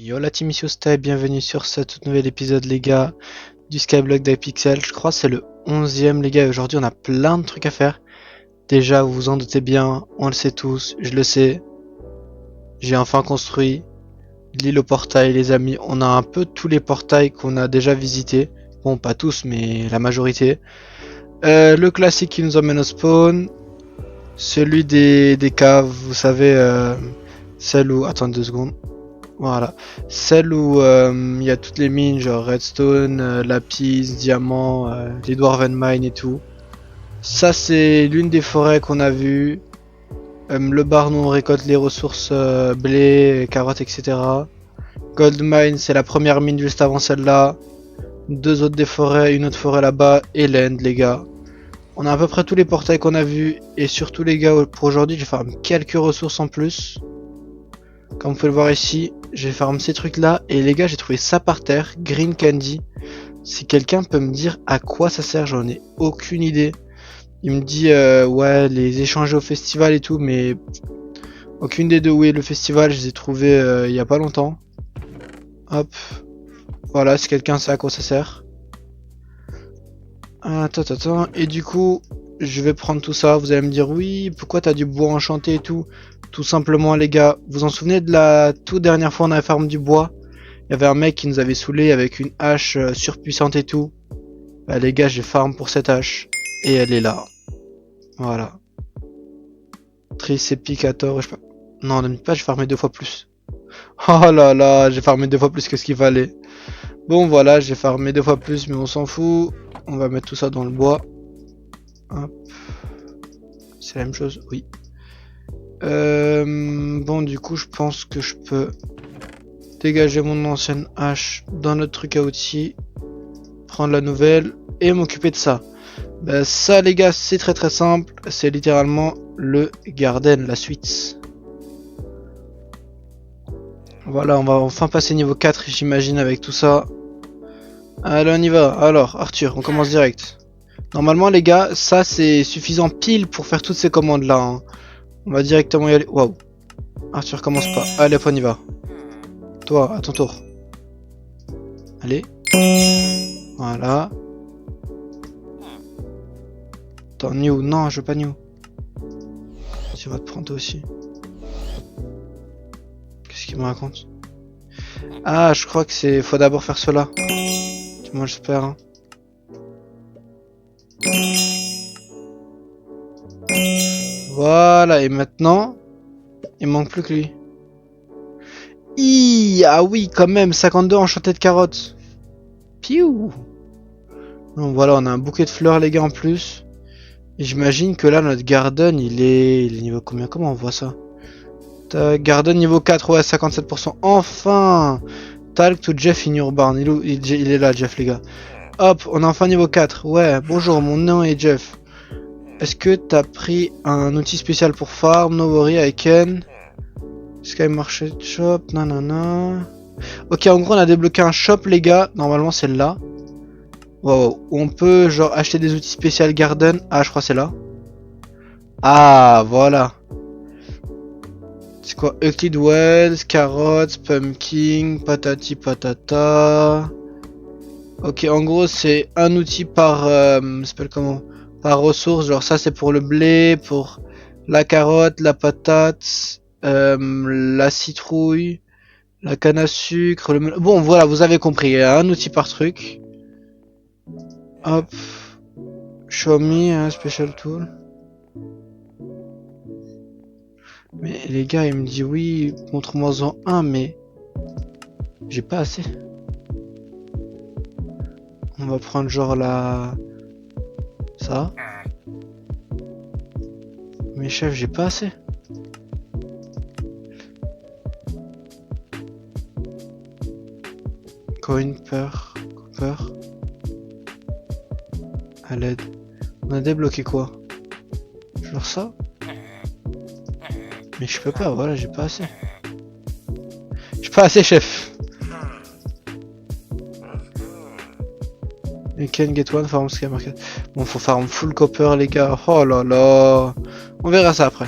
Yo la team ici Osta et bienvenue sur ce tout nouvel épisode les gars du Skyblock d'Hypixel. Je crois que c'est le 11e les gars et aujourd'hui on a plein de trucs à faire. Déjà vous vous en doutez bien, on le sait tous, je le sais. J'ai enfin construit l'île au portail les amis. On a un peu tous les portails qu'on a déjà visités. Bon pas tous mais la majorité. Le classique qui nous emmène au spawn. Celui des caves, vous savez, celle où... Attends 2 secondes. Voilà, celle où il y a toutes les mines, genre redstone, lapis, diamant, les dwarven mine et tout. Ça c'est l'une des forêts qu'on a vues. Le bar où on récolte les ressources blé, carottes, etc. Gold mine c'est la première mine juste avant celle-là. Deux autres des forêts, une autre forêt là-bas et l'end les gars. On a à peu près tous les portails qu'on a vus et surtout les gars pour aujourd'hui je vais faire quelques ressources en plus. Comme vous pouvez le voir ici, j'ai farm ces trucs là et les gars j'ai trouvé ça par terre, green candy. Si quelqu'un peut me dire à quoi ça sert, j'en ai aucune idée. Il me dit ouais les échanger au festival et tout mais aucune des deux. Oui le festival je les ai trouvés il y a pas longtemps. Hop, voilà si quelqu'un sait à quoi ça sert. Attends, et du coup je vais prendre tout ça, vous allez me dire oui pourquoi t'as du bois enchanté et tout. Tout simplement les gars, vous vous en souvenez de la toute dernière fois on avait farm du bois? Il y avait un mec qui nous avait saoulé avec une hache surpuissante et tout. Bah les gars j'ai farm pour cette hache. Et elle est là. Voilà. Tricepicator, je sais pas. Non, ne me dites pas j'ai farmé 2 fois plus. Oh là là, j'ai farmé 2 fois plus que ce qu'il fallait. Bon voilà, j'ai farmé 2 fois plus mais on s'en fout. On va mettre tout ça dans le bois. Hop. C'est la même chose, oui. Bon du coup je pense que je peux dégager mon ancienne hache dans notre truc à outils, prendre la nouvelle et m'occuper de ça. Ben, ça les gars c'est très simple, c'est littéralement le garden, la suite. Voilà, on va enfin passer niveau 4 j'imagine avec tout ça. Allez on y va, alors Arthur on commence direct. Normalement les gars ça c'est suffisant pile pour faire toutes ces commandes là hein. On va directement y aller, waouh. Arthur commence pas, allez on y va. Toi, à ton tour. Allez. Voilà. Attends, New. Non, je veux pas New. Tu vas te prendre toi aussi. Qu'est-ce qu'il me raconte? Ah, je crois que c'est... Faut d'abord faire cela. Moi, j'espère. Hein. Voilà, et maintenant... Il manque plus que lui. Ah oui, quand même, 52 enchanté de carottes. Piou. Donc voilà, on a un bouquet de fleurs, les gars, en plus. Et j'imagine que là, notre garden, il est niveau combien? Comment on voit ça? Garden niveau 4, ouais, 57%. Enfin! Talk to Jeff in your barn. Il est là, Jeff, les gars. Hop, on a enfin niveau 4. Ouais, bonjour, mon nom est Jeff. Est-ce que t'as pris un outil spécial pour farm? No worry, I can. Sky Market Shop, nanana. Ok, en gros, on a débloqué un shop, les gars. Normalement, c'est là. Wow, on peut genre acheter des outils spécial garden. Ah, je crois que c'est là. Ah, voilà. C'est quoi? Euclid Wells, carottes, pumpkin, patati patata. Ok, en gros, c'est un outil par... s'appelle comment? Par ressource. Genre ça, c'est pour le blé, pour la carotte, la patate, la citrouille, la canne à sucre. Bon, voilà, vous avez compris. Un outil par truc. Hop. Show me, un special tool. Mais les gars, il me dit oui, montre-moi en un, mais j'ai pas assez. On va prendre genre la... Ça. Mais chef, j'ai pas assez. Coin peur. Copper. À l'aide. On a débloqué quoi? Genre ça? Mais je peux pas, voilà, j'ai pas assez. J'ai pas assez, chef. You can get one farm sky market. Bon, faut farm full copper, les gars. Oh là là. On verra ça après.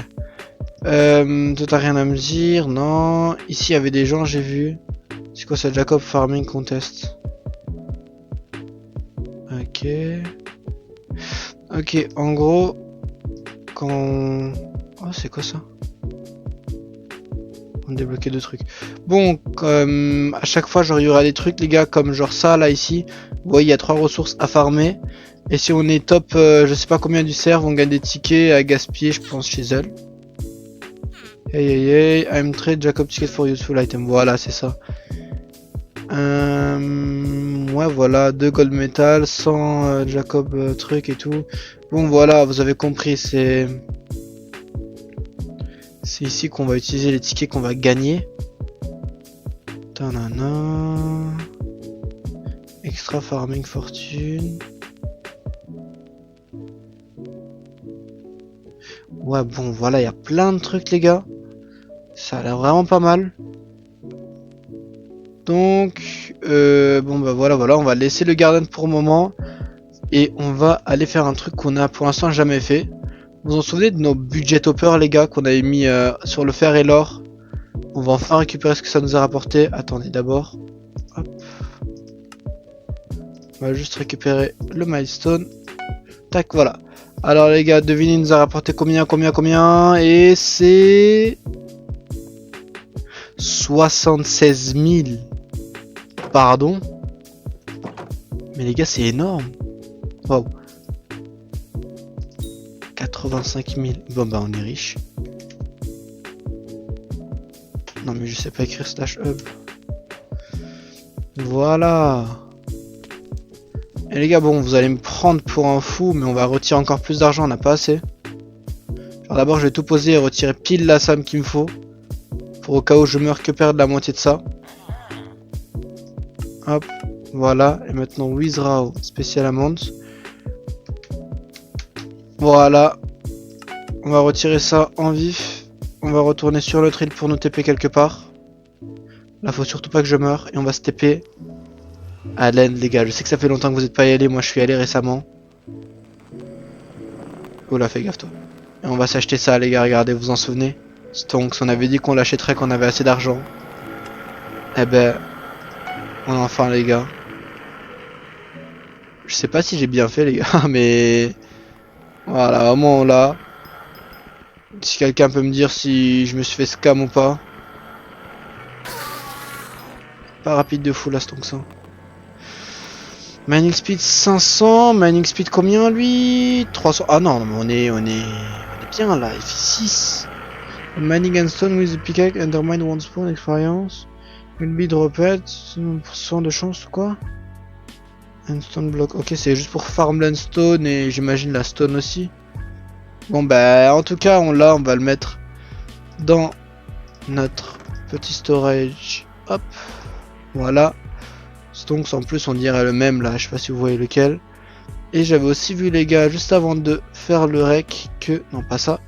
Toi, t'as rien à me dire? Non. Ici, il y avait des gens, j'ai vu. C'est quoi ça, Jacob Farming Contest? Ok. Ok, en gros, quand on... Oh, c'est quoi ça? On débloquait deux trucs. Bon, comme à chaque fois, genre, il y aura des trucs, les gars, comme genre ça, là, ici. Vous voyez, il y a 3 ressources à farmer. Et si on est top, je sais pas combien du serve, on gagne des tickets à gaspiller, je pense, chez elle. Hey, hey, hey, I'm trade Jacob ticket for useful item. Voilà, c'est ça. Ouais, voilà, 2 gold metal, 100 Jacob truc et tout. Bon, voilà, vous avez compris, c'est ici qu'on va utiliser les tickets qu'on va gagner. Tanana. Extra farming fortune. Ouais, bon, voilà, il y a plein de trucs, les gars. Ça a l'air vraiment pas mal. Donc, bon, bah voilà, on va laisser le garden pour le moment. Et on va aller faire un truc qu'on a pour l'instant jamais fait. Vous vous en souvenez de nos budget hoppers, les gars, qu'on avait mis sur le fer et l'or? On va enfin récupérer ce que ça nous a rapporté. Attendez, d'abord. Hop. On va juste récupérer le milestone. Tac, voilà. Alors les gars, devinez, il nous a rapporté combien? Et c'est... 76 000. Pardon? Mais les gars, c'est énorme. Wow. 85 000. Bon bah on est riche. Non mais je sais pas écrire slash hub. Voilà. Et les gars, bon, vous allez me prendre pour un fou, mais on va retirer encore plus d'argent, on n'a pas assez. Alors d'abord, je vais tout poser et retirer pile la somme qu'il me faut. Pour au cas où je meurs que perdre la moitié de ça. Hop, voilà. Et maintenant, Wizraw Special Amount. Voilà. On va retirer ça en vif. On va retourner sur notre île pour nous TP quelque part. Là, faut surtout pas que je meure. Et on va se TP à l'end, les gars. Je sais que ça fait longtemps que vous n'êtes pas y allé. Moi, je suis allé récemment. Oh là, fais gaffe, toi. Et on va s'acheter ça, les gars. Regardez, vous vous en souvenez? Stonks, on avait dit qu'on l'achèterait quand on avait assez d'argent. Eh ben, on a enfin, les gars. Je sais pas si j'ai bien fait, les gars, mais... Voilà, au moins on l'a. Si quelqu'un peut me dire si je me suis fait scam ou pas. Pas rapide de fou, là, Stonks. Mining speed 500, mining speed combien, lui? 300. Ah non, mais on est bien, là, il fait 6. Mining and stone with the pickaxe, undermine one spawn, experience. Will be dropped, 100% de chance ou quoi? Un stone block, ok, c'est juste pour farm l'unstone et j'imagine la stone aussi. Bon bah en tout cas on l'a, on va le mettre dans notre petit storage. Hop, voilà. Stonks en plus on dirait le même là, je sais pas si vous voyez lequel. Et j'avais aussi vu les gars juste avant de faire le rec que... Non pas ça.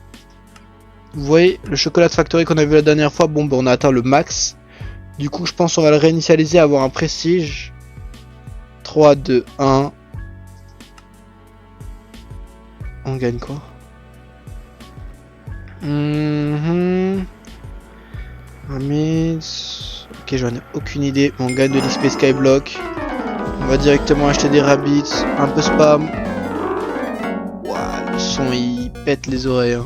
Vous voyez le chocolat factory qu'on a vu la dernière fois, bon bah on a atteint le max. Du coup je pense on va le réinitialiser, avoir un prestige. 3, 2, 1. On gagne quoi? Ok, j'en ai aucune idée. On gagne de l'XP Skyblock. On va directement acheter des rabbits. Un peu spam. Ouah, le son il pète les oreilles. Hein.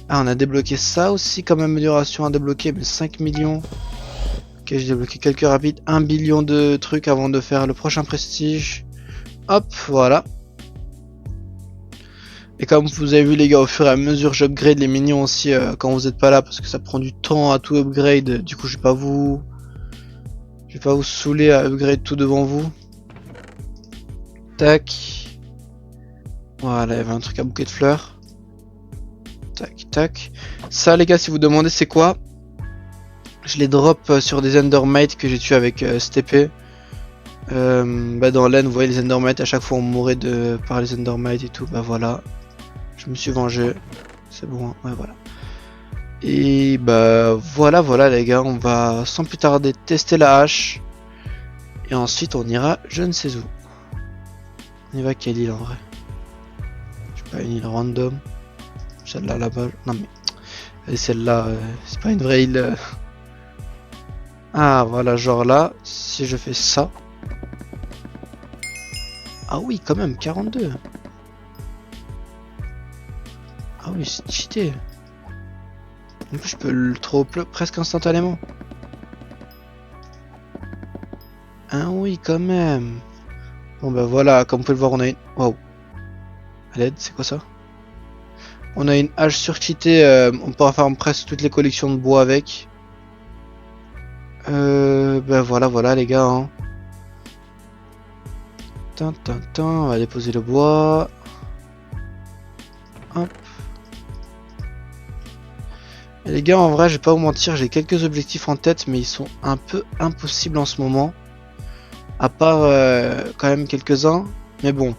Ah, on a débloqué ça aussi comme amélioration à débloquer, mais 5 millions. Ok, j'ai débloqué quelques rabbits. 1 billion de trucs avant de faire le prochain prestige. Hop, voilà. Et comme vous avez vu les gars, au fur et à mesure j'upgrade les minions aussi quand vous n'êtes pas là parce que ça prend du temps à tout upgrade. Du coup je vais pas vous saouler à upgrade tout devant vous. Tac. Voilà, il y avait un truc à bouquet de fleurs. Tac, tac. Ça les gars, si vous demandez c'est quoi, je les drop sur des endermites que j'ai tué avec cette épée. Bah dans l'end vous voyez les endermites, à chaque fois on mourait par les endermites et tout, bah voilà. Je me suis vengé, c'est bon, ouais voilà. Et bah voilà les gars, on va sans plus tarder tester la hache. Et ensuite on ira je ne sais où. On y va à quelle île en vrai? Je sais pas, une île random. Celle-là là-bas. Non mais celle-là, c'est pas une vraie île. Ah voilà, genre là, si je fais ça. Ah oui, quand même, 42. Ah oui, c'est cheaté. En plus, je peux le throw presque instantanément. Ah oui, quand même. Bon bah voilà, comme vous pouvez le voir, on a une... Waouh. À l'aide, c'est quoi ça? On a une hache surcheatée, on pourra faire presque toutes les collections de bois avec. Bah voilà, voilà les gars. Hein. On va déposer le bois. Hop. Et les gars, en vrai, je vais pas vous mentir, j'ai quelques objectifs en tête, mais ils sont un peu impossibles en ce moment. À part quand même quelques-uns. Mais bon,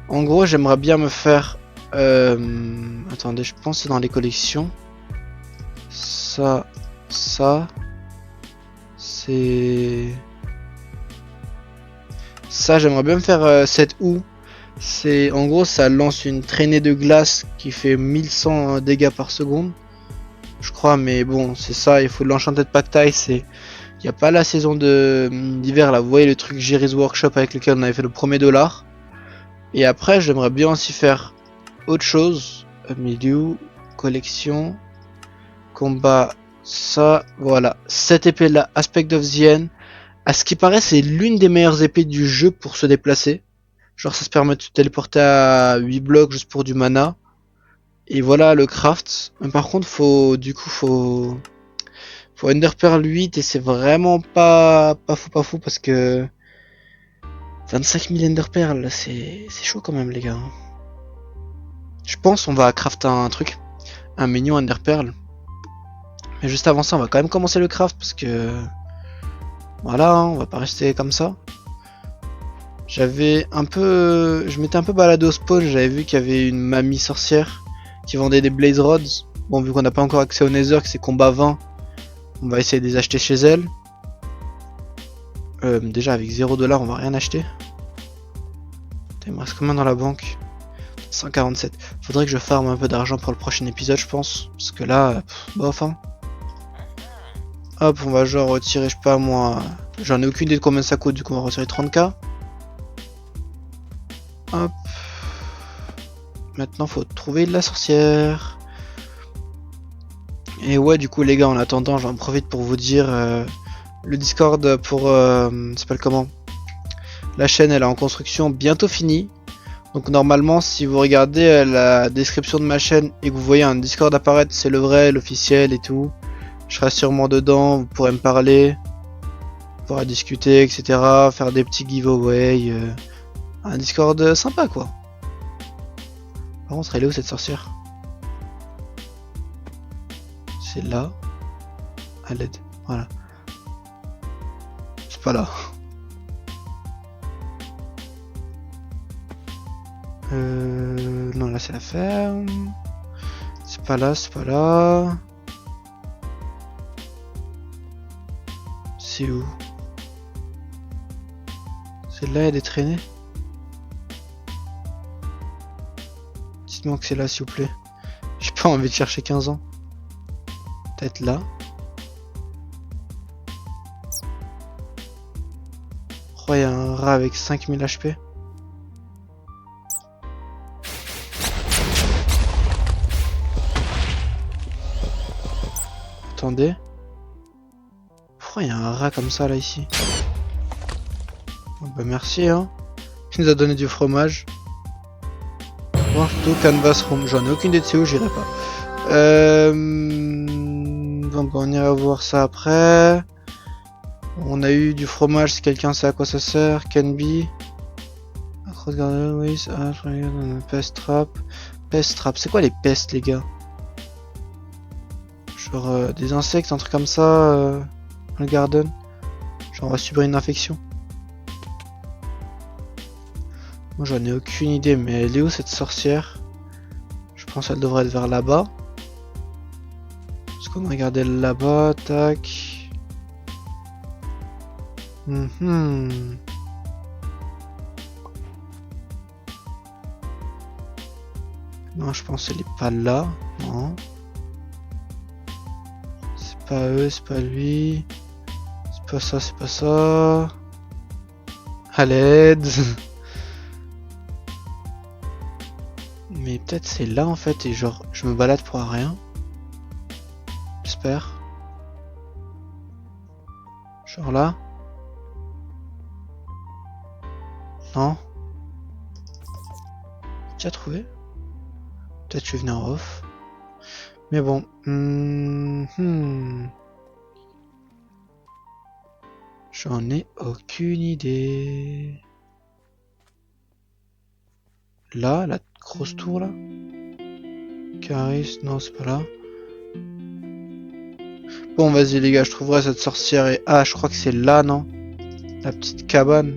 en gros, j'aimerais bien me faire... attendez, je pense que c'est dans les collections. Ça, c'est... Ça, j'aimerais bien me faire cette houe. C'est en gros, ça lance une traînée de glace qui fait 1100 dégâts par seconde. Je crois, mais bon, c'est ça, il faut de l'Enchanted Pactile, c'est... Il n'y a pas la saison d'hiver là, vous voyez le truc Jerry's Workshop avec lequel on avait fait le premier dollar. Et après, j'aimerais bien aussi faire autre chose. Milieu, collection, combat, ça, voilà. Cette épée là, Aspect of the End. À ce qui paraît, c'est l'une des meilleures épées du jeu pour se déplacer. Genre, ça se permet de se téléporter à 8 blocs juste pour du mana. Et voilà le craft. Mais par contre, faut Enderpearl 8 et c'est vraiment pas fou parce que 25 000 Enderpearl, c'est chaud quand même les gars. Je pense on va crafter un truc, un mignon Enderpearl. Mais juste avant ça, on va quand même commencer le craft parce que voilà, hein, on va pas rester comme ça. Je m'étais un peu baladé au spawn, j'avais vu qu'il y avait une mamie sorcière qui vendait des Blaze Rods. Bon, vu qu'on n'a pas encore accès au Nether, que c'est combat 20, on va essayer de les acheter chez elle. Déjà avec 0$, on va rien acheter. Il me reste combien dans la banque? 147. Faudrait que je farme un peu d'argent pour le prochain épisode, je pense. Parce que là, bof. Hein. Hop, on va genre retirer, je sais pas moi. J'en ai aucune idée de combien ça coûte, du coup on va retirer 30K. Hop. Maintenant, faut trouver de la sorcière. Et ouais, du coup, les gars, en attendant, j'en profite pour vous dire le Discord pour. S'appelle comment? La chaîne, elle est en construction, bientôt finie. Donc, normalement, si vous regardez la description de ma chaîne et que vous voyez un Discord apparaître, c'est le vrai, l'officiel et tout. Je serai sûrement dedans, vous pourrez me parler. On pourra discuter, etc. Faire des petits giveaways. Un Discord sympa, quoi. Par contre, elle est où cette sorcière? C'est là. À l'aide. Voilà. C'est pas là. Non, là c'est la ferme. C'est pas là, c'est pas là. C'est où? Celle-là, elle est traînée. Dites-moi que c'est là, s'il vous plaît. J'ai pas envie de chercher 15 ans. Peut-être là. Oh, il y a un rat avec 5000 HP. Attendez. Pourquoi il y a un rat comme ça là ici? Oh, bah merci hein. Tu nous as donné du fromage. Tout canvas room. J'en ai aucune idée de c'est où, j'irai pas. Donc on ira voir ça après. On a eu du fromage, si quelqu'un sait à quoi ça sert. Can be. Pest trap. Pest trap. C'est quoi les pestes les gars? Genre des insectes, un truc comme ça dans le garden. Genre on va subir une infection. Moi j'en ai aucune idée, mais elle est où cette sorcière? Je pense qu'elle devrait être vers là-bas. Est-ce qu'on va regarder là-bas? Tac. Non, je pense qu'elle est pas là. Non. C'est pas eux, c'est pas lui. C'est Pas ça, c'est pas ça. À l'aide. Mais peut-être c'est là en fait et genre je me balade pour rien. J'espère. Genre là. Non. Tu as trouvé? Peut-être je vais venir en off. Mais bon. J'en ai aucune idée. Là, la grosse tour là. Caris, non c'est pas là. Bon vas-y les gars, je trouverai cette sorcière et... Ah je crois que c'est là non? La petite cabane.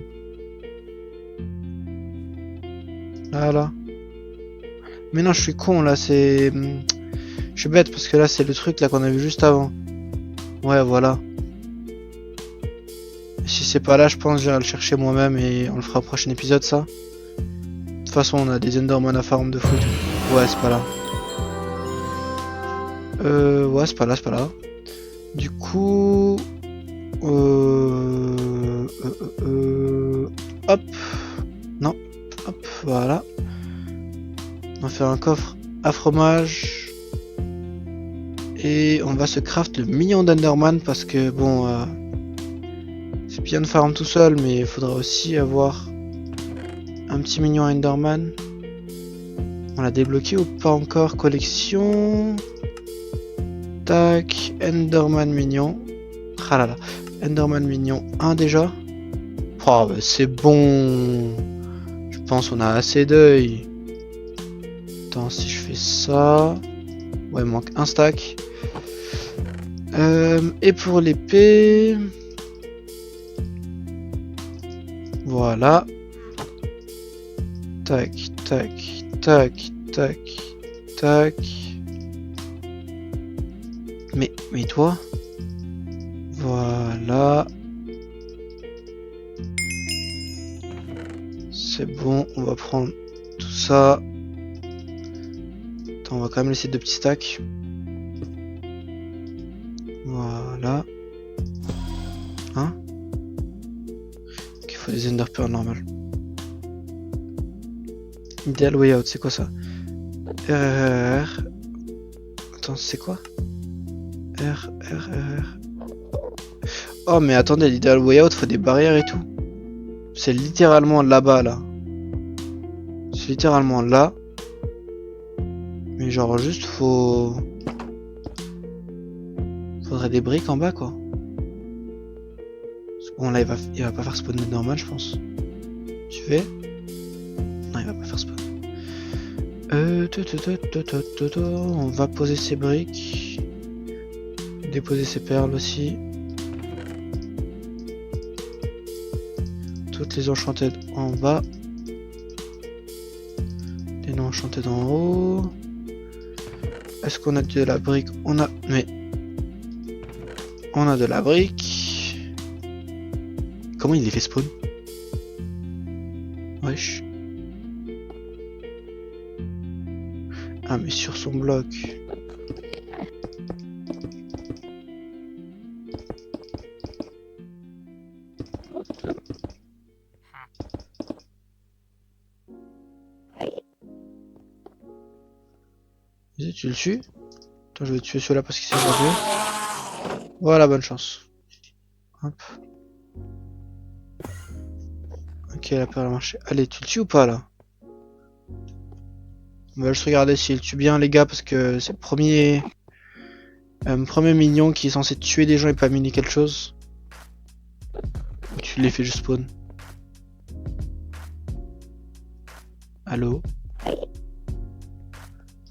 Là. Mais non je suis con là, c'est... Je suis bête parce que là c'est le truc là qu'on a vu juste avant. Ouais voilà. Si c'est pas là je pense que j'irai le chercher moi-même et on le fera au prochain épisode ça. De toute façon on a des Enderman à farm de foot. Ouais c'est pas là. Ouais c'est pas là. Du coup... Hop. Non. Hop, voilà. On va faire un coffre à fromage. Et on va se craft le million d'Enderman parce que bon... c'est bien de farm tout seul mais il faudra aussi avoir un petit mignon Enderman. On l'a débloqué ou pas encore? Collection... Tac, Enderman mignon. Ah là là, Enderman mignon 1 déjà. Oh bah c'est bon. Je pense qu'on a assez d'œil. Attends, si je fais ça... Ouais, il manque un stack. Et pour l'épée... Voilà. Tac, tac, tac, tac, tac. Mais toi? Voilà. C'est bon, on va prendre tout ça. Attends, on va quand même laisser 2 petits stacks. Voilà. Hein? Ok, il faut des ender pearls normales. Ideal way out, c'est quoi ça? RRR. Attends, c'est quoi? RRR. Oh mais attendez, l'Ideal Way Out, faut des barrières et tout. C'est littéralement là-bas, là. C'est littéralement là. Mais genre juste faut... Faudrait des briques en bas, quoi. Bon là, il va pas faire spawn normal, je pense. Tu fais? Non, il va pas faire spawn. On va poser ses briques. Déposer ses perles aussi. Toutes les enchantées en bas. Les non enchantées en haut. Est-ce qu'on a de la brique? On a... Mais... On a de la brique. Comment il les fait spawn? Wesh. Ah mais sur son bloc. Vas-y, tu le tues. Attends, je vais tuer celui-là parce qu'il s'est perdu. Voilà, bonne chance. Hop. Ok, la perle a marché. Allez, tu le tues ou pas là? On va juste regarder s'il tue bien les gars parce que c'est le premier mignon qui est censé tuer des gens et pas miner quelque chose. Ou tu les fais juste spawn. Allô?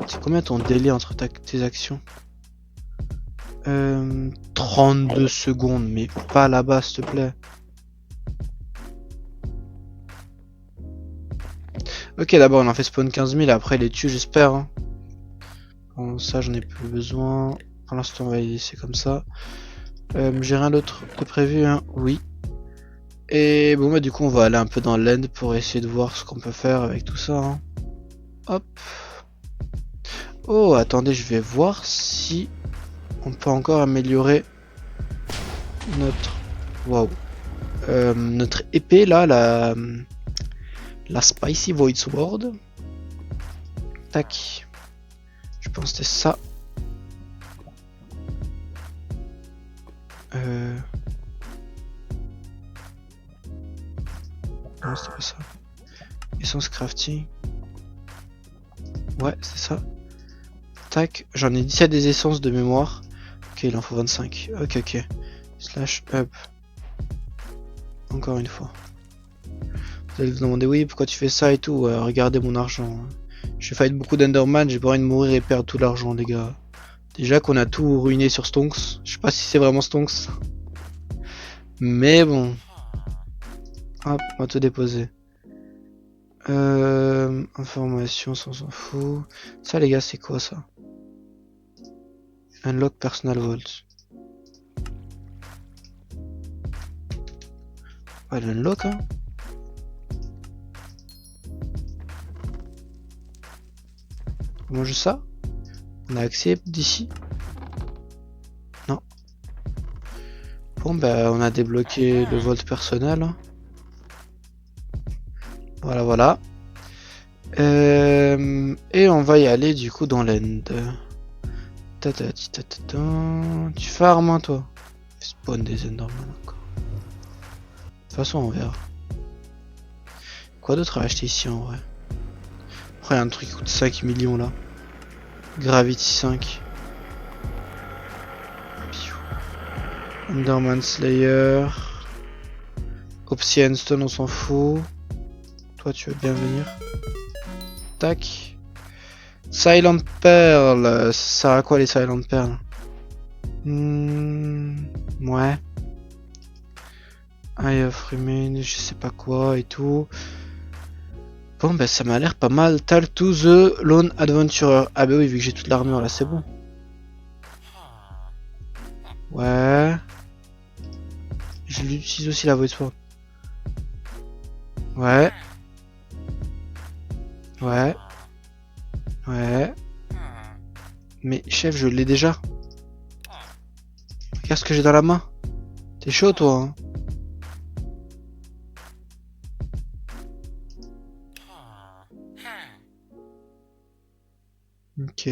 C'est combien ton délai entre tes actions? 32 secondes, mais pas là-bas s'il te plaît. Ok, d'abord on en fait spawn 15 000, après il les tue j'espère. Hein. Bon, ça j'en ai plus besoin. Pour l'instant on va y laisser comme ça. J'ai rien d'autre de prévu, hein? Oui. Et bon bah du coup on va aller un peu dans l'end pour essayer de voir ce qu'on peut faire avec tout ça. Hein. Hop. Oh attendez, je vais voir si on peut encore améliorer notre Waouh. Notre épée là, la Spicy Void Sword. Tac. Je pense que c'était ça. Non, c'était pas ça. Essence crafting. Ouais, c'est ça. Tac. J'en ai 17 des essences de mémoire. Ok, il en faut 25. Ok, ok. Slash up. Encore une fois. Vous allez vous demander, oui, pourquoi tu fais ça et tout. Regardez mon argent. J'ai fight beaucoup d'Enderman, j'ai pas envie de mourir et perdre tout l'argent, les gars. Déjà qu'on a tout ruiné sur Stonks. Je sais pas si c'est vraiment Stonks. Mais bon. Hop, on va te déposer. Information, ça on s'en fout. Ça, les gars, c'est quoi ça? Unlock Personal Vault. Ouais, l'unlock, hein. On mange ça? On a accès d'ici? Non. Bon, bah, on a débloqué le vault personnel. Voilà, voilà. Et on va y aller du coup dans l'end. Tu farmes, hein, toi? Spawn des Enderman encore. De toute façon, on verra. Quoi d'autre à acheter ici en vrai? Après, il y a un truc qui coûte 5 millions là. Gravity 5. Enderman Slayer. Obsidian Stone, on s'en fout. Toi, tu veux bien venir? Tac. Silent Pearl. Ça sert à quoi les Silent Pearl? Ouais. Eye of Remain, je sais pas quoi et tout. Bon, bah ça m'a l'air pas mal. Talk to the Lone Adventurer. Ah bah oui, vu que j'ai toute l'armure là, c'est bon. Ouais. Je l'utilise aussi la Void Sword. Ouais. Ouais. Ouais. Mais chef, je l'ai déjà. Regarde ce que j'ai dans la main. T'es chaud toi, hein? Ok.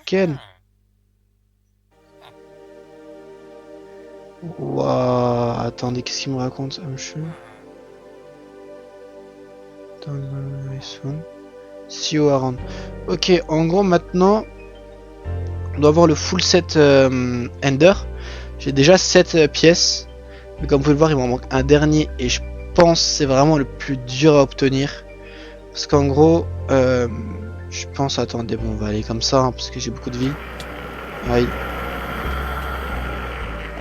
Ken. Waouh. Attendez, qu'est-ce qu'il me raconte? I'm sure. See you around. Ok, en gros maintenant, on doit avoir le full set Ender. J'ai déjà 7 pièces. Mais comme vous pouvez le voir, il m'en manque un dernier. Et je pense que c'est vraiment le plus dur à obtenir. Parce qu'en gros, je pense... Attendez, bon, on va aller comme ça, hein, parce que j'ai beaucoup de vie. Aïe.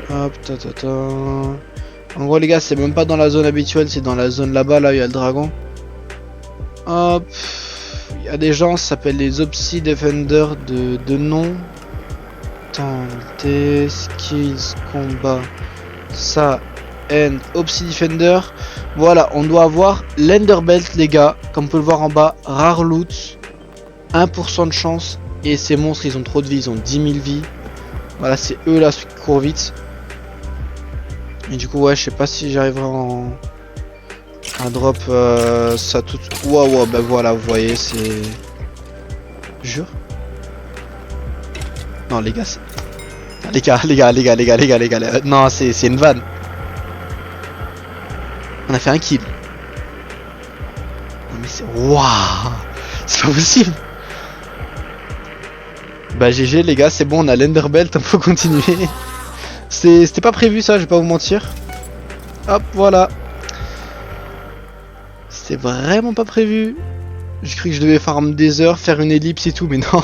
Hop, ta. En gros, les gars, c'est même pas dans la zone habituelle, c'est dans la zone là-bas, là, il y a le dragon. Hop. Il y a des gens, ça s'appelle les Opsi Defender de nom. Attendez, skills, combat. Ça, and Opsi Defender. Voilà, on doit avoir l'Enderbelt, les gars. Comme vous pouvez le voir en bas, rare loot. 1% de chance. Et ces monstres, ils ont trop de vie, ils ont 10 000 vies. Voilà, c'est eux là, ceux qui courent vite. Et du coup, ouais, je sais pas si j'arriverai à drop ça tout. Waouh, bah voilà, vous voyez, c'est. Jure. Non, les gars, c'est. Les gars. Non, c'est une vanne. On a fait un kill. Non, mais c'est. Waouh! C'est pas possible! Bah, GG, les gars, c'est bon, on a l'Enderbelt, on peut continuer. C'était pas prévu ça, je vais pas vous mentir. Hop, voilà. C'était vraiment pas prévu. J'ai cru que je devais farm des heures, faire une ellipse et tout, mais non.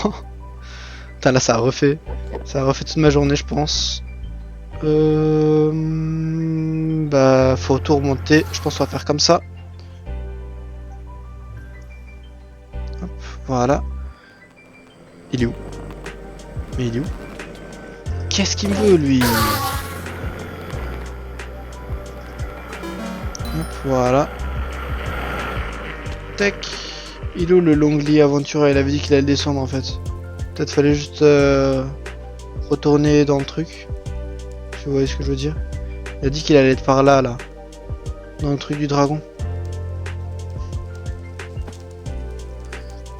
Putain, là, ça a refait. Ça a refait toute ma journée, je pense. Bah, faut tout remonter. Je pense qu'on va faire comme ça. Hop, voilà. Il est où? Mais il est où? Qu'est-ce qu'il me veut, lui? Hop, voilà. Tac. Il est où le Longly Aventura? Il avait dit qu'il allait descendre en fait. Peut-être fallait juste retourner dans le truc. Si vous voyez ce que je veux dire. Il a dit qu'il allait être par là, là. Dans le truc du dragon.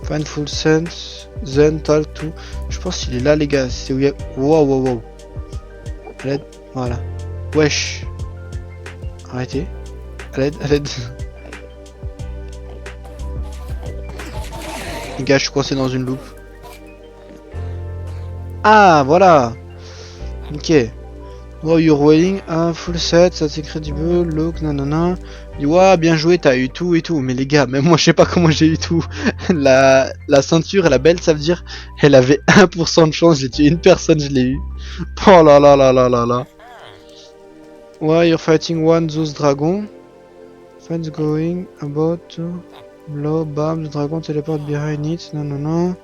Find full sense, then talk to. Je pense qu'il est là, les gars. C'est où il y a. Wow, wow, wow. À l'aide. Voilà. Wesh. Arrêtez. À l'aide, à l'aide. Les gars, je suis coincé dans une loupe. Ah, voilà. Ok. Wow, you're waiting un full set, that's incredible, look, nanana. Il dit, ouais, bien joué, t'as eu tout et tout. Mais les gars, même moi, je sais pas comment j'ai eu tout. La ceinture, elle est belle, ça veut dire, elle avait 1% de chance, j'ai tué une personne, je l'ai eu. Oh là là là là là là. Ouais, you're fighting one those dragons. Fans going about to blow, bam, the dragon teleport behind it, nanana.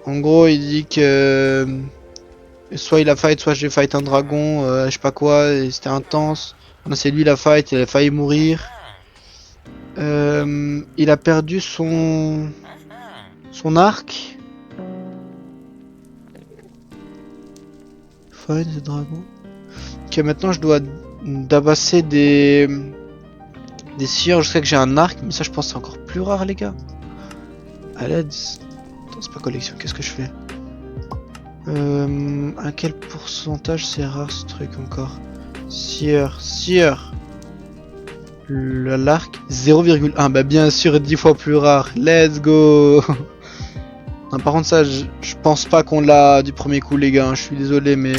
En gros, il dit que soit il a fight, soit j'ai fight un dragon, je sais pas quoi, et c'était intense. Non, c'est lui la fight, il a failli mourir. Il a perdu son arc. Fight the dragon. Ok, maintenant je dois dabasser des sieurs. Je sais que j'ai un arc, mais ça je pense que c'est encore plus rare, les gars. À l'aide. Attends, c'est pas collection, qu'est-ce que je fais? À quel pourcentage c'est rare ce truc encore? Sieur. L'arc 0,1. Bah bien sûr 10 fois plus rare. Let's go. Non, par contre ça je pense pas qu'on l'a du premier coup, les gars. Je suis désolé mais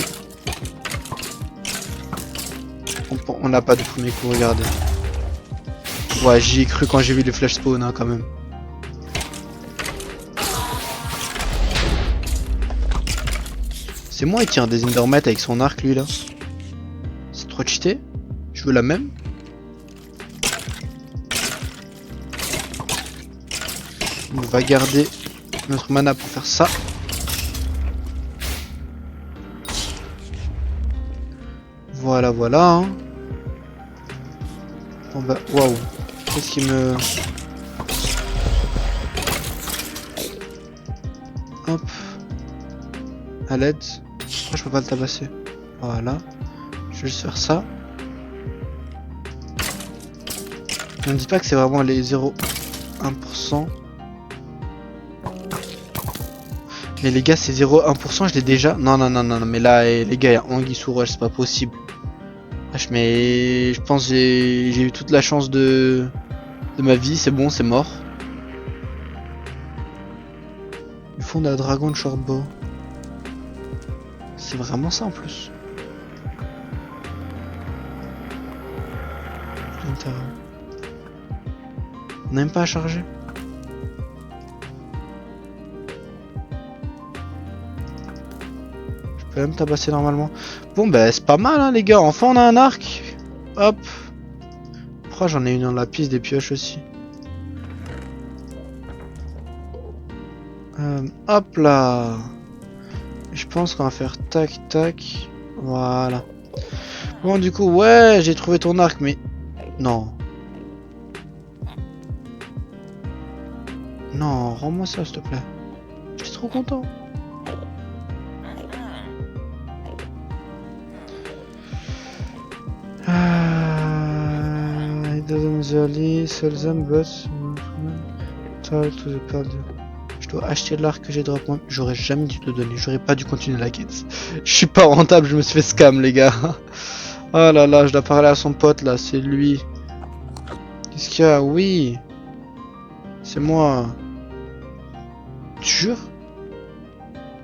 on l'a pas du premier coup, regardez. Ouais, j'y ai cru quand j'ai vu les flash spawn, hein, quand même. C'est moi, il tire des Endermite avec son arc, lui, là. C'est trop cheaté. Je veux la même. On va garder notre mana pour faire ça. Voilà, voilà. Hein. Bon bah, waouh. Qu'est-ce qui me... Hop. À l'aide. Pourquoi je peux pas le tabasser? Voilà. Je vais juste faire ça. Ne me dis pas que c'est vraiment les 0,1%. Mais les gars, c'est 0,1%, je l'ai déjà. Non, non, non, non, non, mais là, les gars, il y a Anguille sous roche, c'est pas possible. Wesh, mais je pense que j'ai eu toute la chance de ma vie, c'est bon, c'est mort. Ils font de la dragon de shortbow. C'est vraiment ça en plus. On n'a même pas à charger. Je peux même tabasser normalement. Bon bah c'est pas mal hein les gars, enfin on a un arc. Hop. Pourquoi j'en ai une dans la piste des pioches aussi. Hop là. Je pense qu'on va faire tac tac. Voilà. Bon du coup ouais j'ai trouvé ton arc mais... Non. Non, rends-moi ça s'il te plaît. Je suis trop content. It doesn't usually sell them but talk to the card. Je dois acheter l'arc que j'ai drop moi. J'aurais jamais dû te le donner. J'aurais pas dû continuer la quête. Je suis pas rentable, je me suis fait scam les gars. Oh là là, je dois parler à son pote là, c'est lui. Qu'est-ce qu'il y a? Oui. C'est moi. Tu jures?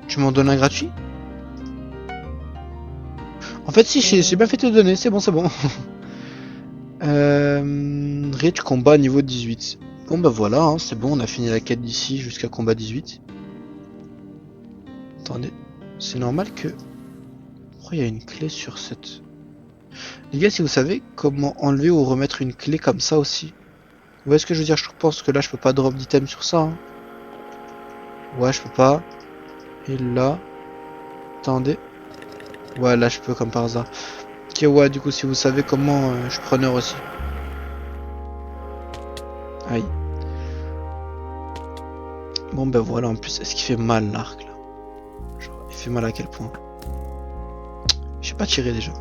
Tu m'en donnes un gratuit? En fait si, j'ai bien fait te donner, c'est bon, c'est bon. Rich combat niveau 18. Bon bah voilà, hein, c'est bon, on a fini la quête d'ici jusqu'à combat 18. Attendez, c'est normal que... Pourquoi il y a une clé sur cette... Les gars, si vous savez comment enlever ou remettre une clé comme ça aussi. Vous voyez ce que je veux dire? Je pense que là je peux pas drop d'item sur ça. Hein. Ouais, je peux pas. Et là... Attendez. Ouais, là je peux comme par hasard. Ok, ouais, du coup, si vous savez comment, je suis preneur aussi. Aïe. Bon, ben voilà, en plus, est-ce qu'il fait mal l'arc là? fait mal à quel point. J'ai pas tiré déjà.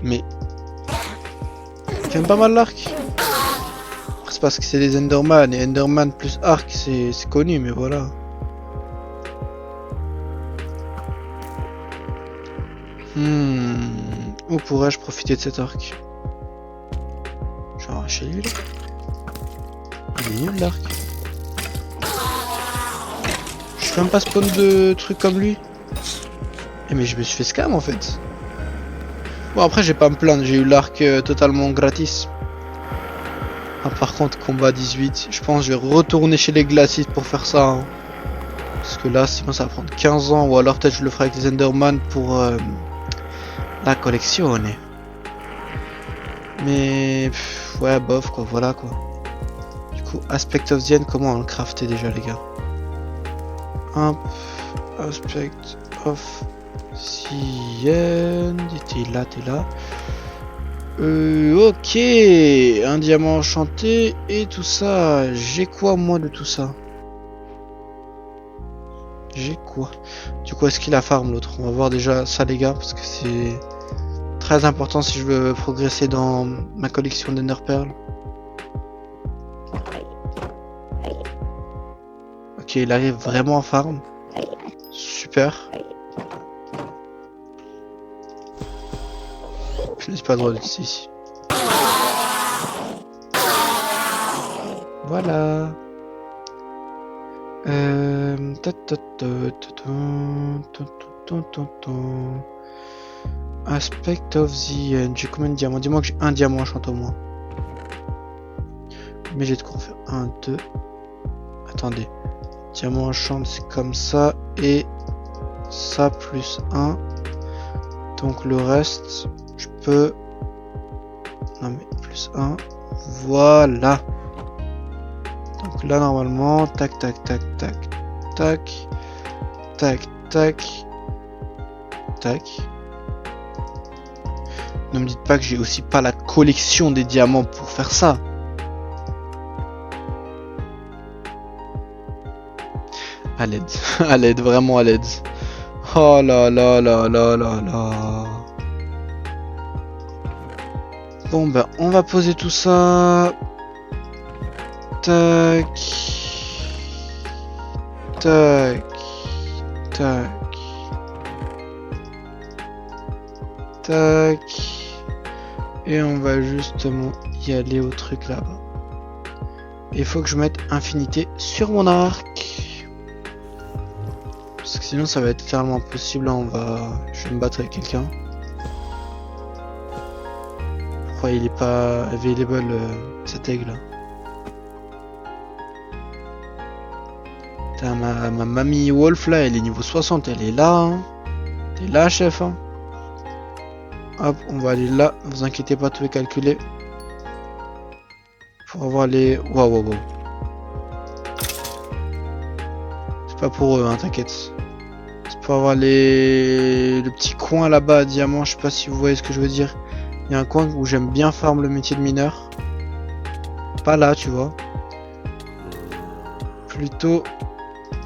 Mais... il fait pas mal l'arc. C'est parce que c'est des Enderman, et Enderman plus arc, c'est connu, mais voilà. Où pourrais-je profiter de cet arc? Je vais arracher lui là. Il est nul l'arc. Je fais même pas spawn de trucs comme lui. Eh mais je me suis fait scam en fait. Bon après j'ai pas à me plaindre, j'ai eu l'arc totalement gratis. Ah, par contre combat 18, je pense que je vais retourner chez les glacistes pour faire ça. Hein. Parce que là sinon ça va prendre 15 ans ou alors peut-être je le ferai avec les Enderman pour la collection. Mais ouais bof quoi, voilà quoi. Du coup Aspect of the End, comment on le craftait déjà les gars? Hop, Aspect of the End, t'es là. Ok, un diamant enchanté et tout ça. J'ai quoi moi de tout ça? J'ai quoi? Du coup est-ce qu'il a farm l'autre? On va voir déjà ça les gars parce que c'est très important si je veux progresser dans ma collection d'Ender Pearl. Ok, il arrive vraiment en farm. Super. Je n'ai pas le droit d'être ici. Voilà. Aspect of the End. J'ai combien de diamants? Dis-moi que j'ai un diamant enchanté au moins. Mais j'ai de quoi en faire. 1, 2. Attendez. Diamant enchant, c'est comme ça. Et ça plus 1. Donc le reste, je peux... non mais plus 1. Voilà. Donc là normalement, tac. Ne me dites pas que j'ai aussi pas la collection des diamants pour faire ça. À l'aide, à l'aide, vraiment à l'aide. Oh là. Bon ben on va poser tout ça. Tac. Et on va justement y aller au truc là-bas. Il faut que je mette infinité sur mon arc. Parce que sinon ça va être clairement impossible. Là, je vais me battre avec quelqu'un. Pourquoi il est pas available cet aigle là? Ma mamie Wolf là, elle est niveau 60, elle est là. Hein. T'es là, chef. Hein. Hop, on va aller là. Vous inquiétez pas, tout est calculé. Pour avoir les... Wow. C'est pas pour eux, hein, t'inquiète. C'est pour avoir le petit coin là-bas à diamant. Je sais pas si vous voyez ce que je veux dire. Il y a un coin où j'aime bien farm le métier de mineur. Pas là, tu vois. Plutôt...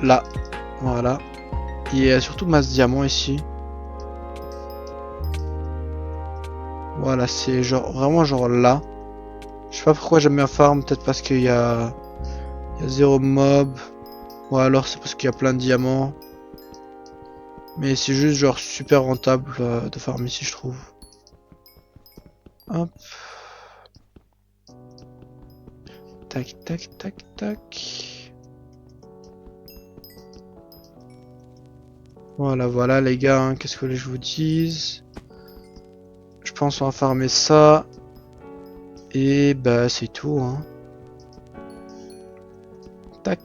là, voilà. Il y a surtout masse diamant ici. Voilà, c'est genre vraiment genre là. Je sais pas pourquoi j'aime bien farm, peut-être parce qu'il y a zéro mob, ou alors c'est parce qu'il y a plein de diamants. Mais c'est juste genre super rentable de farm ici, je trouve. Hop. Tac. Voilà les gars, hein, qu'est-ce que je vous dise? Je pense on va farmer ça. Et bah c'est tout. Hein. Tac.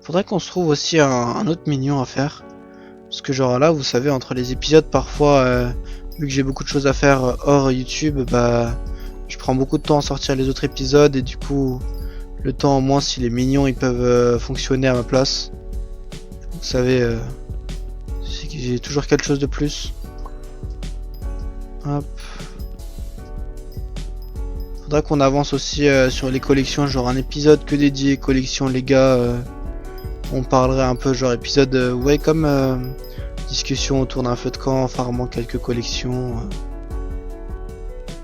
Faudrait qu'on se trouve aussi un autre minion à faire. Parce que genre là, vous savez, entre les épisodes, parfois, vu que j'ai beaucoup de choses à faire hors YouTube, bah je prends beaucoup de temps à sortir les autres épisodes. Et du coup, le temps au moins si les minions ils peuvent fonctionner à ma place. Vous savez, c'est que j'ai toujours quelque chose de plus. Hop. Faudra qu'on avance aussi sur les collections, genre un épisode que dédié collection les gars. On parlerait un peu genre épisode, ouais, comme discussion autour d'un feu de camp, farmant quelques collections.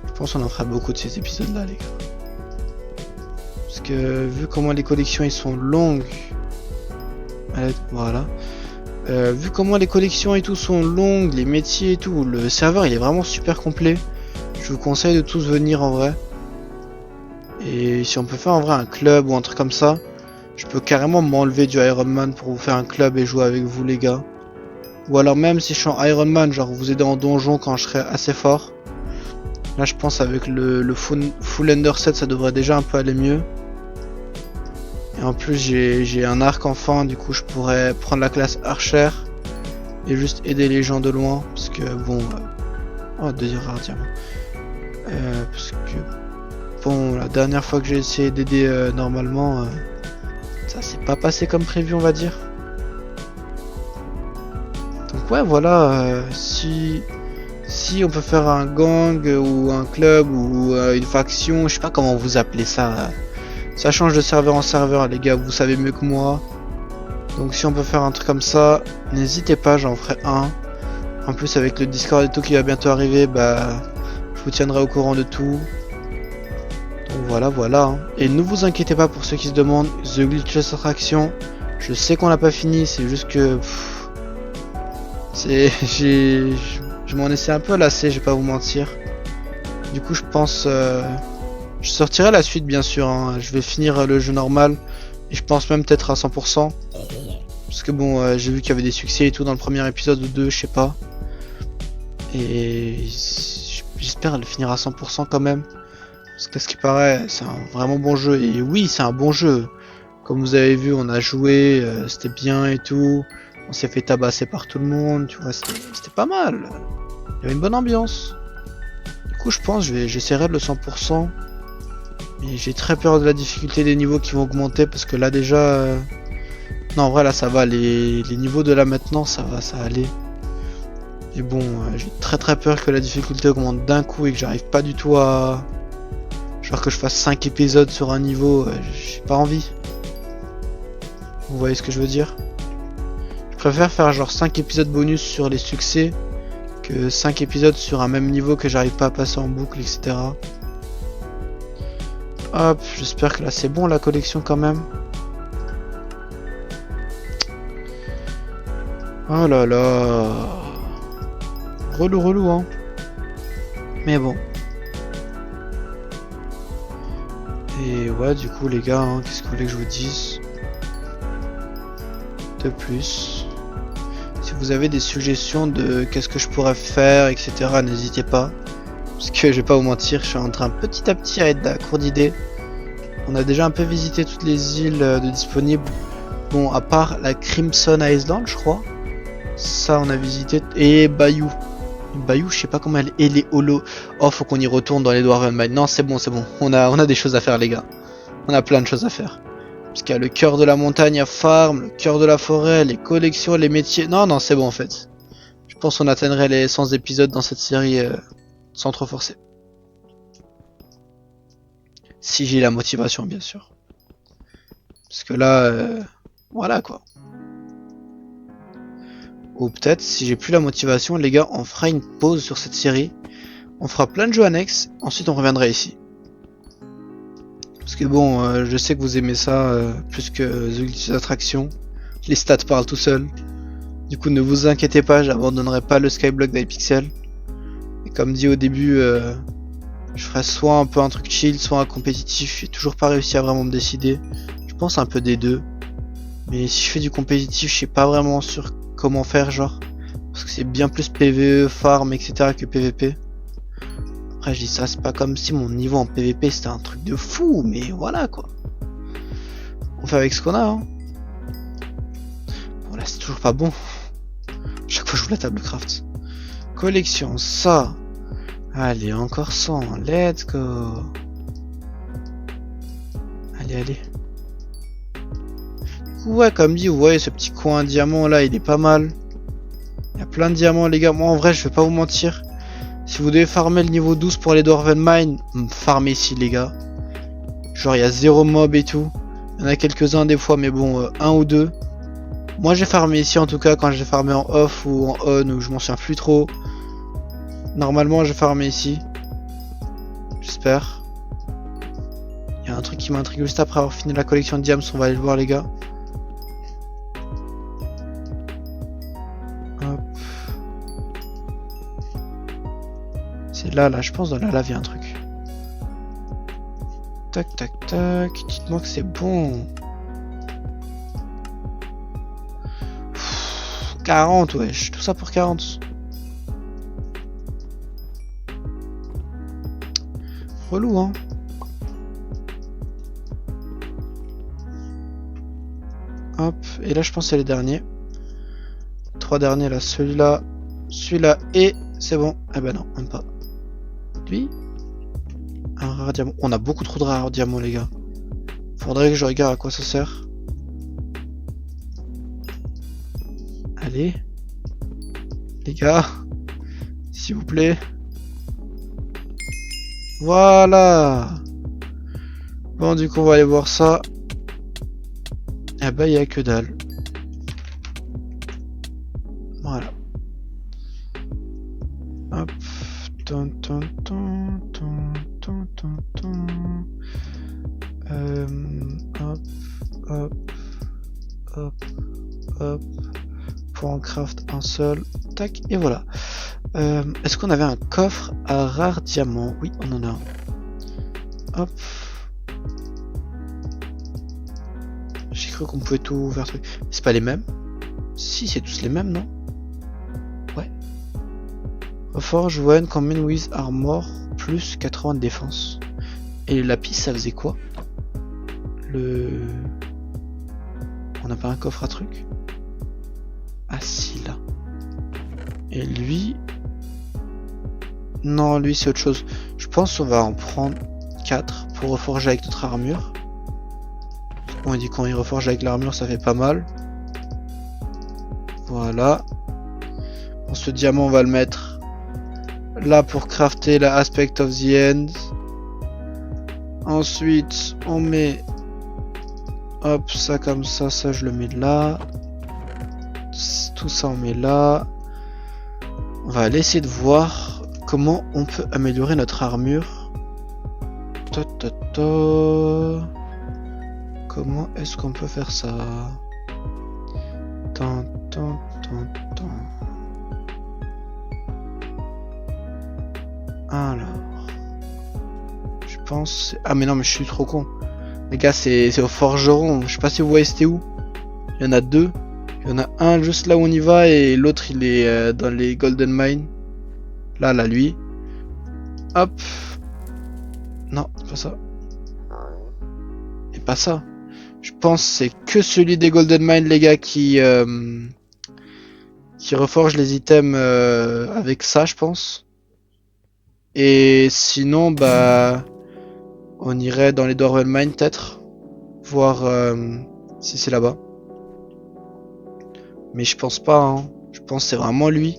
Je pense qu'on en fera beaucoup de ces épisodes là les gars. Parce que vu comment les collections ils sont longues, voilà. Vu comment les collections et tout sont longues, les métiers et tout, le serveur il est vraiment super complet. Je vous conseille de tous venir en vrai. Et si on peut faire en vrai un club ou un truc comme ça, je peux carrément m'enlever du Iron Man pour vous faire un club et jouer avec vous les gars. Ou alors même si je suis en Iron Man, genre vous aider en donjon quand je serai assez fort. Là je pense avec le full Ender set ça devrait déjà un peu aller mieux. Et en plus j'ai un arc enfin, du coup je pourrais prendre la classe Archer. Et juste aider les gens de loin. Parce que bon... Oh, deuxième rare diamant. Parce que... Bon, la dernière fois que j'ai essayé d'aider normalement... ça s'est pas passé comme prévu on va dire. Donc ouais voilà, si on peut faire un gang ou un club ou une faction, je sais pas comment vous appelez ça. Ça change de serveur en serveur les gars, vous savez mieux que moi. Donc si on peut faire un truc comme ça, n'hésitez pas, j'en ferai un. En plus avec le Discord et tout qui va bientôt arriver, bah je vous tiendrai au courant de tout. Donc voilà hein. Et ne vous inquiétez pas pour ceux qui se demandent, The Glitchless Attraction, je sais qu'on l'a pas fini, c'est juste que... je m'en essaie un peu lassé, je vais pas vous mentir. Du coup je pense... je sortirai la suite bien sûr, hein. Je vais finir le jeu normal. Et je pense même peut-être à 100%. Parce que bon, j'ai vu qu'il y avait des succès et tout dans le premier épisode ou deux, je sais pas. Et j'espère le finir à 100% quand même. Parce que ce qui paraît, c'est un vraiment bon jeu. Et oui, c'est un bon jeu. Comme vous avez vu, on a joué, c'était bien et tout. On s'est fait tabasser par tout le monde, tu vois, c'était pas mal. Il y avait une bonne ambiance. Du coup, je pense j'essaierai de le 100%. Mais j'ai très peur de la difficulté des niveaux qui vont augmenter parce que là déjà... Non, en vrai, là ça va. Les niveaux de là maintenant, ça va aller. Et bon, j'ai très peur que la difficulté augmente d'un coup et que j'arrive pas du tout à... Genre que je fasse 5 épisodes sur un niveau, j'ai pas envie. Vous voyez ce que je veux dire? Je préfère faire genre 5 épisodes bonus sur les succès que 5 épisodes sur un même niveau que j'arrive pas à passer en boucle, etc. Hop, j'espère que là c'est bon la collection quand même. Oh là là. Relou hein. Mais bon. Et ouais du coup les gars, hein, qu'est-ce que vous voulez que je vous dise de plus? Si vous avez des suggestions de qu'est-ce que je pourrais faire, etc. n'hésitez pas. Parce que je vais pas vous mentir, je suis en train petit à petit à être à court d'idées. On a déjà un peu visité toutes les îles de disponibles. Bon, à part la Crimson Island, je crois. Ça, on a visité. Et Bayou. Bayou, je sais pas comment elle est. Et les Holos. Oh, faut qu'on y retourne dans les Dwarven Mines. Non, c'est bon. On a des choses à faire, les gars. On a plein de choses à faire. Parce qu'il y a le cœur de la montagne à farm, le cœur de la forêt, les collections, les métiers. Non, c'est bon en fait. Je pense qu'on atteindrait les 100 épisodes dans cette série sans trop forcer. Si j'ai la motivation, bien sûr. Parce que là, voilà quoi. Ou peut-être, si j'ai plus la motivation, les gars, on fera une pause sur cette série. On fera plein de jeux annexes, ensuite on reviendra ici. Parce que bon, je sais que vous aimez ça plus que The Glitchless Attraction. Les stats parlent tout seuls. Du coup, ne vous inquiétez pas, j'abandonnerai pas le Skyblock d'Hypixel. Et comme dit au début, je ferai soit un peu un truc chill, soit un compétitif. J'ai toujours pas réussi à vraiment me décider. Je pense un peu des deux. Mais si je fais du compétitif, je sais pas vraiment sur comment faire, genre. Parce que c'est bien plus PVE, farm, etc. que PVP. Après, je dis ça, c'est pas comme si mon niveau en PVP c'était un truc de fou, mais voilà quoi. On fait avec ce qu'on a, hein. Bon, là, c'est toujours pas bon. Chaque fois, je joue la table craft. Collection, ça. Allez, encore 100. Let's go. Allez. Ouais, comme dit, vous voyez ce petit coin diamant là, il est pas mal. Il y a plein de diamants, les gars. Moi, en vrai, je vais pas vous mentir. Si vous devez farmer le niveau 12 pour les Dwarven Mine, farmez ici, les gars. Genre, il y a 0 mob et tout. Il y en a quelques-uns des fois, mais bon, un ou deux. Moi j'ai farmé ici en tout cas quand j'ai farmé en off ou en on ou je m'en souviens plus trop. Normalement j'ai farmé ici. J'espère. Il y a un truc qui m'intrigue juste après avoir fini la collection de diams, on va aller le voir les gars. Hop. C'est là, je pense dans la lave il y a un truc. Tac tac tac, dites-moi que c'est bon. 40 wesh, tout ça pour 40. Relou hein. Hop, et là je pense que c'est les derniers. 3 derniers là, celui-là et c'est bon. Eh ben non, même pas. Lui, un rare diamant. On a beaucoup trop de rares diamants les gars. Faudrait que je regarde à quoi ça sert. Allez. Les gars. S'il vous plaît. Voilà. Bon du coup on va aller voir ça. Eh bah il y a que dalle. Voilà. Hop. Hop. Pour en craft un seul. Tac. Et voilà. Est-ce qu'on avait un coffre à rare diamant? Oui, on en a un. Hop. J'ai cru qu'on pouvait tout faire truc. C'est pas les mêmes? Si, c'est tous les mêmes, non? Ouais. Reforge when combine with armor plus 80 de défense. Et le lapis, ça faisait quoi? On n'a pas un coffre à truc? Ah si, là. Et lui... Non, lui c'est autre chose. Je pense qu'on va en prendre 4 pour reforger avec notre armure. On dit quand il reforge avec l'armure ça fait pas mal. Voilà. Bon, ce diamant on va le mettre là pour crafter la Aspect of the End. Ensuite on met hop ça comme ça je le mets là. Tout ça on met là. On va aller essayer de voir comment on peut améliorer notre armure. Comment est-ce qu'on peut faire ça? Alors, je pense... Ah mais non mais je suis trop con. Les gars c'est au forgeron. Je sais pas si vous voyez c'était où. Il y en a deux. Il y en a un juste là où on y va et l'autre il est dans les Golden Mines. Là lui. Hop. Non, c'est pas ça. Et pas ça. Je pense que c'est que celui des Golden Mines les gars qui reforge les items avec ça je pense. Et sinon bah on irait dans les Dwarven Mines peut-être. Voir si c'est là-bas. Mais je pense pas hein. Je pense que c'est vraiment lui.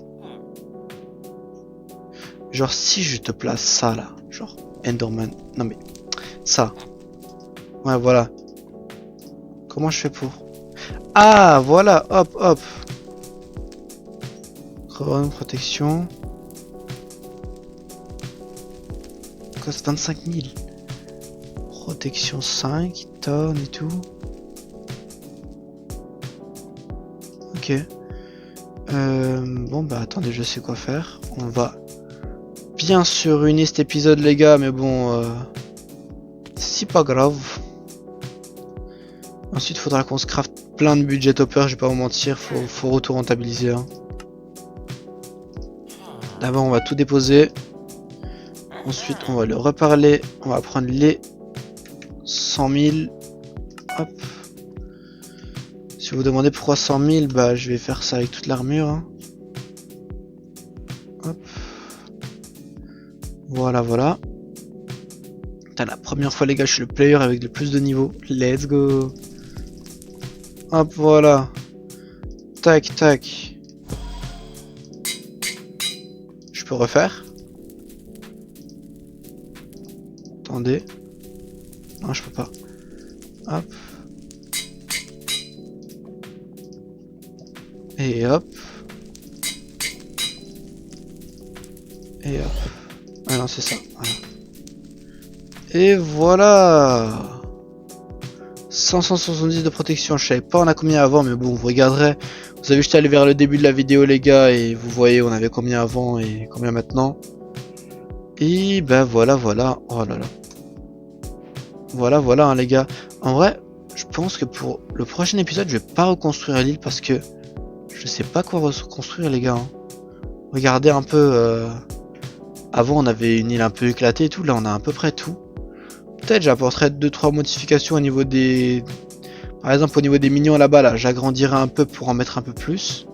Genre si je te place ça là. Genre Enderman. Non mais ça. Ouais voilà. Comment je fais pour... Ah voilà. Hop hop. Couronne protection. Coste 25 000. Protection 5 tonnes et tout. Ok. Bon bah attendez, je sais quoi faire. On va bien sûr ruiner cet épisode les gars, mais bon, c'est pas grave. Ensuite faudra qu'on se craft plein de budget topper, je vais pas vous mentir, faut retour rentabiliser. Hein. D'abord on va tout déposer. Ensuite on va le reparler, on va prendre les 100 000. Hop. Si vous vous demandez pourquoi 100 000, bah je vais faire ça avec toute l'armure. Hein. Hop. Voilà, voilà. Putain, la première fois les gars, je suis le player avec le plus de niveaux. Let's go. Hop, voilà. Tac, tac. Je peux refaire. Attendez. Non, je peux pas. Hop. Et hop. Et hop. Ah non, c'est ça. Voilà. Et voilà. 570 de protection. Je savais pas on a combien avant, mais bon, vous regarderez. Vous avez juste allé vers le début de la vidéo, les gars, et vous voyez on avait combien avant et combien maintenant. Et ben voilà, voilà. Oh là là. Voilà, voilà, hein, les gars. En vrai, je pense que pour le prochain épisode, je vais pas reconstruire l'île parce que je sais pas quoi reconstruire, les gars. Hein. Regardez un peu. Avant, on avait une île un peu éclatée et tout. Là, on a à peu près tout. Peut-être j'apporterai 2-3 modifications au niveau des... Par exemple, au niveau des minions là-bas, là, j'agrandirai un peu pour en mettre un peu plus.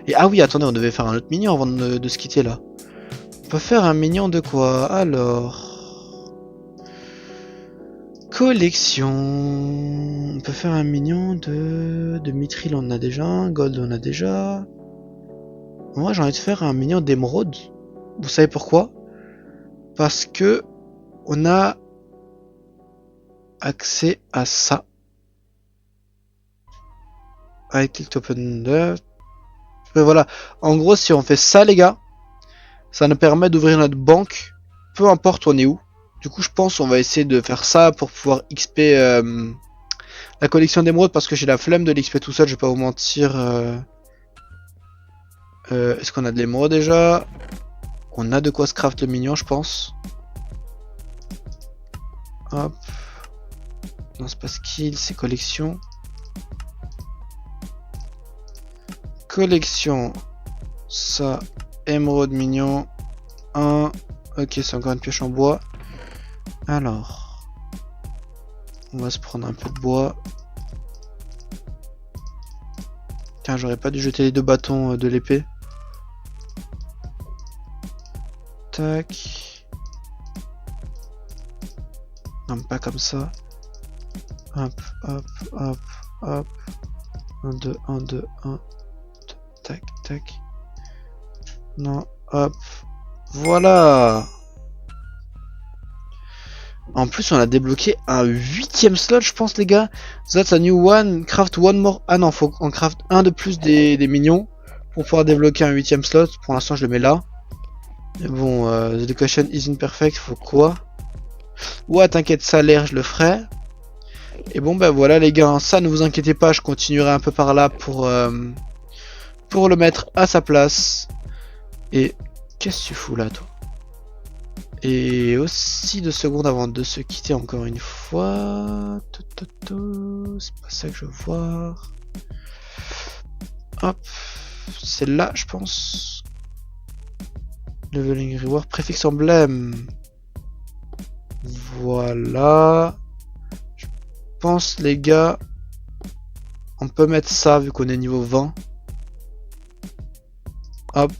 Et ah oui, attendez, on devait faire un autre minion avant de se quitter, là. On peut faire un minion de quoi? Alors... Collection... On peut faire un minion de Mithril, on en a déjà un. Gold, on a déjà... Moi, j'ai envie de faire un minion d'émeraude. Vous savez pourquoi? Parce que... On a... accès à ça. Avec click open 2. Voilà. En gros, si on fait ça, les gars, ça nous permet d'ouvrir notre banque, peu importe on est où. Du coup, je pense on va essayer de faire ça pour pouvoir XP la collection d'émeraudes parce que j'ai la flemme de l'XP tout seul, je vais pas vous mentir. Est-ce qu'on a de l'émeraude déjà? On a de quoi se craft le mignon, je pense. Hop. Non, c'est pas skill, c'est collection. Collection. Ça, émeraude mignon. 1. Ok, c'est encore une pioche en bois. Alors. On va se prendre un peu de bois. Tiens, j'aurais pas dû jeter les 2 bâtons de l'épée. Tac. Non, pas comme ça. Hop, hop, hop, hop. 1, 2, 1, 2, 1. Tac, tac. Non, hop. Voilà. En plus, on a débloqué un 8ème slot, je pense, les gars. That's a new one. Craft one more. Ah non, faut qu'on craft un de plus des minions pour pouvoir débloquer un 8ème slot. Pour l'instant, je le mets là. Mais bon, the education isn't perfect. Faut quoi? Ouais, t'inquiète, ça a l'air, je le ferai. Et bon, ben voilà, les gars. Ça, ne vous inquiétez pas, je continuerai un peu par là pour le mettre à sa place. Et qu'est-ce que tu fous là, toi? Et aussi 2 secondes avant de se quitter encore une fois. C'est pas ça que je veux voir. Hop. C'est là, je pense. Leveling reward, préfixe emblème. Voilà. Je pense, les gars, on peut mettre ça vu qu'on est niveau 20. Hop.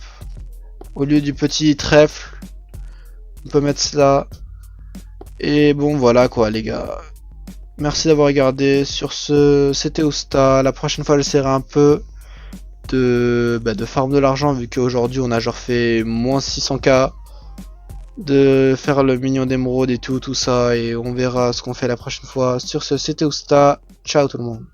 Au lieu du petit trèfle, on peut mettre cela. Et bon, voilà quoi, les gars. Merci d'avoir regardé. Sur ce, c'était Osta. La prochaine fois, j'essaierai un peu de farm de l'argent, vu qu'aujourd'hui, on a genre fait moins 600k. De faire le minion d'émeraude et tout ça. Et on verra ce qu'on fait la prochaine fois. Sur ce, c'était Osta. Ciao tout le monde.